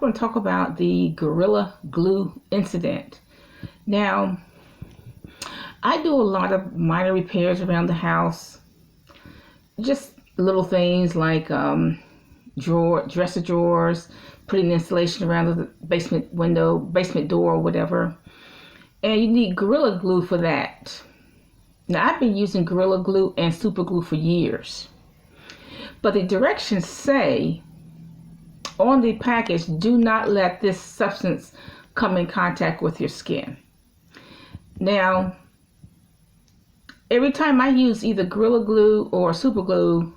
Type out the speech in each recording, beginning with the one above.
going to talk about the Gorilla Glue incident. Now, I do a lot of minor repairs around the house, just little things like dresser drawers, putting insulation around the basement window, basement door, or whatever. And you need Gorilla Glue for that. Now, I've been using Gorilla Glue and Super Glue for years, but the directions say on the package, do not let this substance come in contact with your skin. Now, every time I use either Gorilla Glue or Super Glue,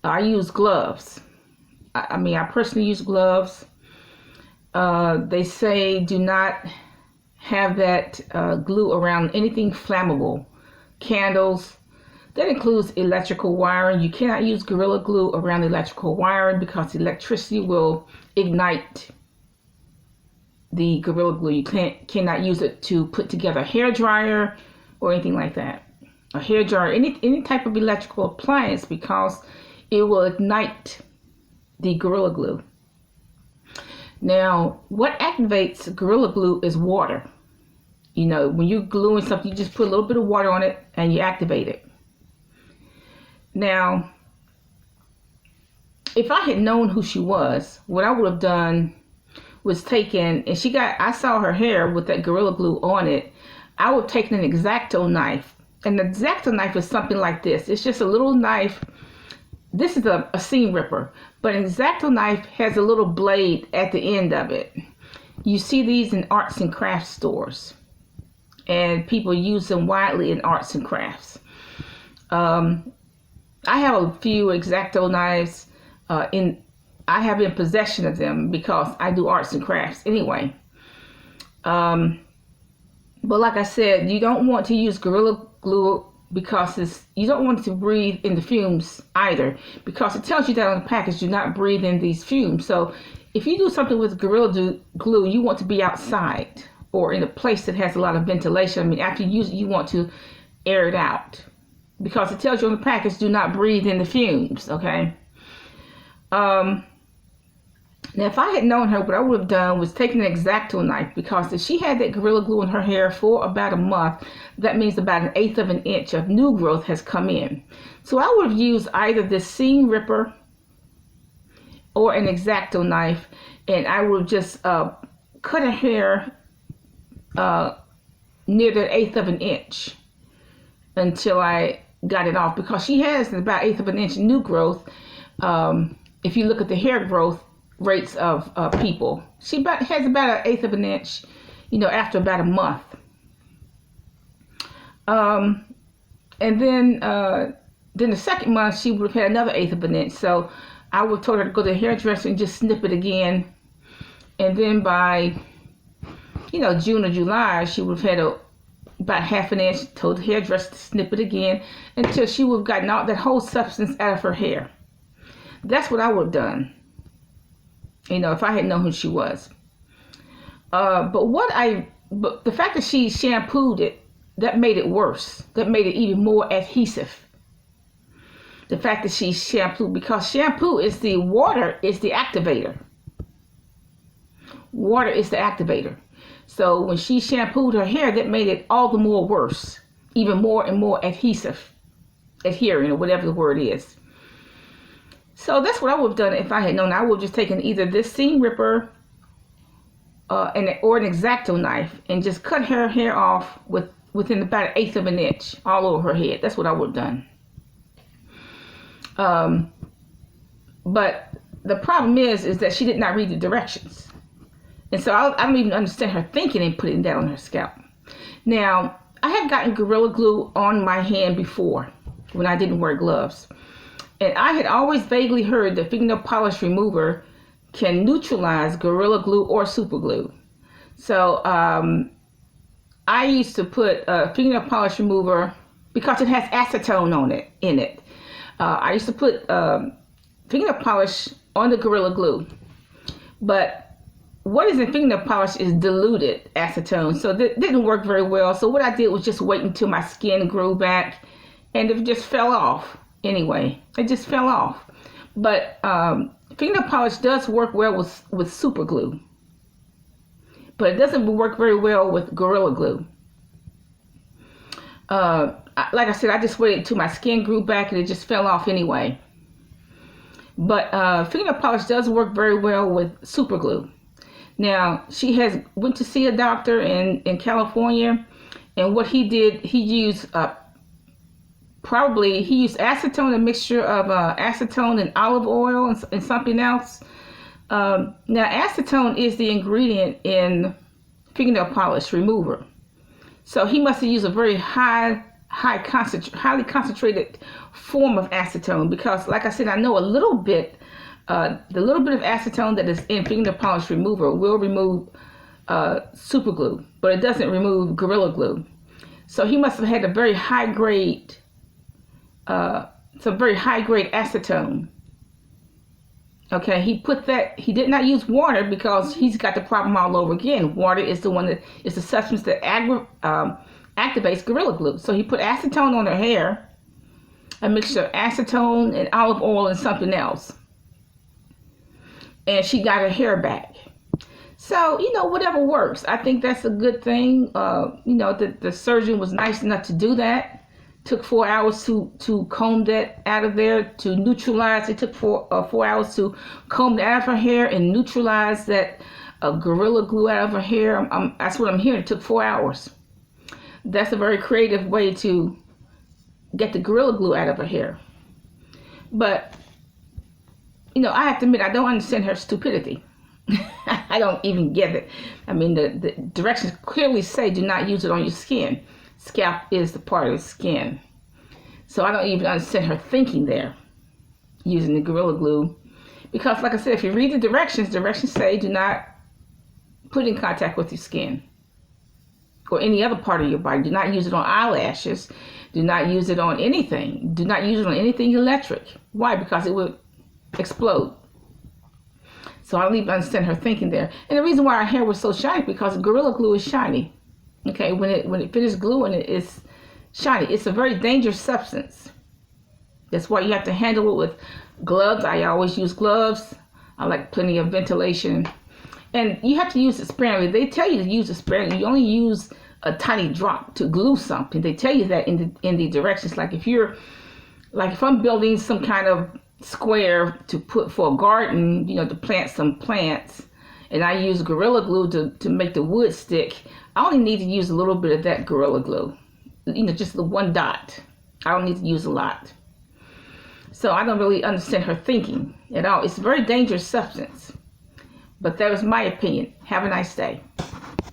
I use gloves. I personally use gloves. They say do not have that glue around anything flammable, candles. That includes electrical wiring. You cannot use Gorilla Glue around electrical wiring because electricity will ignite the Gorilla Glue. You cannot use it to put together a hair dryer or anything like that. A hair dryer, any type of electrical appliance, because it will ignite the Gorilla Glue. Now, what activates Gorilla Glue is water. You know, when you're gluing something, you just put a little bit of water on it and you activate it. Now, if I had known who she was, what I would have done was taken, and I saw her hair with that Gorilla Glue on it. I would have taken an X-Acto knife, and the X-Acto knife is something like this. It's just a little knife. This is a seam ripper, but an X-Acto knife has a little blade at the end of it. You see these in arts and crafts stores, and people use them widely in arts and crafts. I have a few X-Acto knives I have in possession of them because I do arts and crafts anyway. But like I said, you don't want to use Gorilla Glue because you don't want to breathe in the fumes either, because it tells you that on the package, do not breathe in these fumes. So if you do something with Gorilla Glue, you want to be outside or in a place that has a lot of ventilation. After you use it, you want to air it out, because it tells you on the package, do not breathe in the fumes, okay? Now, if I had known her, what I would have done was taken an X-Acto knife, because if she had that Gorilla Glue in her hair for about a month, that means about 1/8 of an inch of new growth has come in. So I would have used either this seam ripper or an X-Acto knife, and I would have just cut her hair near the 1/8 of an inch until I got it off, because she has about 1/8 of an inch new growth. If you look at the hair growth rates of people, she has about 1/8 of an inch, after about a month. And then the second month she would have had another 1/8 of an inch. So I would have told her to go to the hairdresser and just snip it again. And then by June or July, she would have had about 1/2 an inch. Told the hairdresser to snip it again until she would have gotten all that whole substance out of her hair. That's what I would have done, if I had known who she was. But the fact that she shampooed it, that made it worse. That made it even more adhesive. The fact that she shampooed, because shampoo is water is the activator. Water is the activator. So when she shampooed her hair, that made it all the more worse, even more and more adhering, or whatever the word is. So that's what I would have done if I had known. I would have just taken either this seam ripper or an X-Acto knife and just cut her hair off within about 1/8 of an inch all over her head. That's what I would have done. But the problem is that she did not read the directions. And so I don't even understand her thinking and putting that on her scalp. Now, I have gotten Gorilla Glue on my hand before when I didn't wear gloves. And I had always vaguely heard that fingernail polish remover can neutralize Gorilla Glue or Super Glue. So I used to put fingernail polish remover because it has acetone in it. I used to put fingernail polish on the Gorilla Glue. But what is in fingernail polish is diluted acetone, so that didn't work very well. So what I did was just wait until my skin grew back, and it just fell off. Anyway, it just fell off. But fingernail polish does work well with super glue, but it doesn't work very well with Gorilla Glue. Like I said, I just waited till my skin grew back and it just fell off anyway. But fingernail polish does work very well with super glue. Now, she went to see a doctor in California, and what he did, he used acetone, a mixture of acetone and olive oil and something else. Now, acetone is the ingredient in fingernail polish remover. So he must have used a very highly concentrated form of acetone, because, like I said, I know a little bit. The little bit of acetone that is in fingernail polish remover will remove super glue, but it doesn't remove Gorilla Glue. So he must have had a very high grade, some very high grade acetone. Okay, he did not use water, because he's got the problem all over again. Water is the substance that activates Gorilla Glue. So he put acetone on her hair, a mixture of acetone and olive oil and something else. And she got her hair back. So, whatever works. I think that's a good thing. The surgeon was nice enough to do that. Took 4 hours to comb that out of there, to neutralize. It took 4 hours to comb it out of her hair and neutralize that Gorilla Glue out of her hair. That's what I'm hearing. It took 4 hours. That's a very creative way to get the Gorilla Glue out of her hair. But, I have to admit, I don't understand her stupidity. I don't even get it. I mean, the directions clearly say do not use it on your skin. Scalp is the part of the skin. So I don't even understand her thinking there, using the Gorilla Glue. Because, like I said, if you read the directions say do not put it in contact with your skin or any other part of your body. Do not use it on eyelashes. Do not use it on anything. Do not use it on anything electric. Why? Because it would explode. So I don't even understand her thinking there. And the reason why our hair was so shiny, because Gorilla Glue is shiny. Okay, when it finishes gluing it, it's shiny. It's a very dangerous substance. That's why you have to handle it with gloves. I always use gloves. I like plenty of ventilation. And you have to use it sparingly. They tell you to use it sparingly. You only use a tiny drop to glue something. They tell you that in the directions. Like if I'm building some kind of square to put for a garden, to plant some plants, and I use Gorilla Glue to make the wood stick, I only need to use a little bit of that Gorilla Glue. Just the one dot. I don't need to use a lot. So I don't really understand her thinking at all. It's a very dangerous substance. But that was my opinion. Have a nice day.